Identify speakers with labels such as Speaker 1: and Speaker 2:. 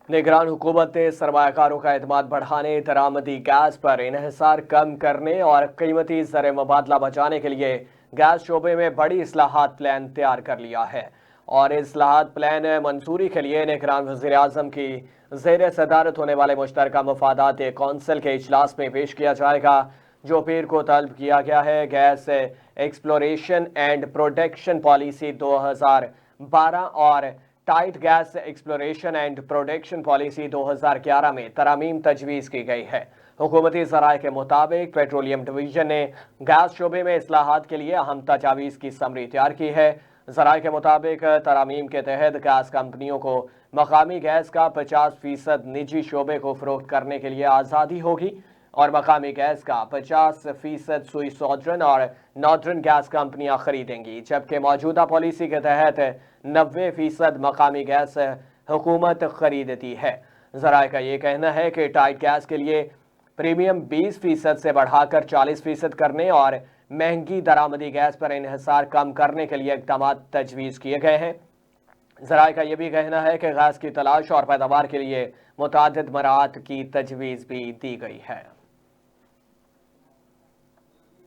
Speaker 1: निगरान हुकूमत ने सरमायाकारों का एतमाद बढ़ाने, दरामदी गैस पर इन्हिसार कम करने और कीमती ज़र मुबादला बचाने के लिए गैस शोबे में बड़ी इस्लाहात प्लान तैयार कर लिया है। और इस्लाहात प्लान मंजूरी के लिए निगरान वज़ीर-ए-आज़म की ज़ेर सदारत होने वाले मुश्तरका मफादात कौंसिल के इजलास में पेश किया जाएगा, जो पीर को तलब किया गया है। Gas exploration and production policy 2012 और tight gas exploration and production policy 2011 में तरमीम तजवीज़ की गई है। हुकूमती ज़राए के मुताबिक पेट्रोलियम डिवीजन ने गैस शोबे में इस्लाहात के लिए अहम तजावीज़ की समरी तैयार की है। ज़राए के मुताबिक तरमीम के तहत गैस कंपनियों को मकामी गैस का 50% निजी शोबे को फ़रोख्त करने के लिए आज़ादी होगी और मकामी गैस का 50% सुई सॉर्डर्न और नॉर्दर्न गैस कंपनियां खरीदेंगी, जबकि मौजूदा पॉलिसी के तहत 90% मकामी गैस हुकूमत खरीदती है। ज़राए का ये कहना है कि टाइट गैस के लिए प्रीमियम 20% से बढ़ाकर 40% करने और महंगी दरामदी गैस पर इन्हिसार कम करने के लिए इक़दाम तजवीज़ किए गए हैं। ज़राए का यह भी कहना है कि गैस की तलाश और पैदावार के लिए मुतादिद मराहत की तजवीज़ भी दी गई है।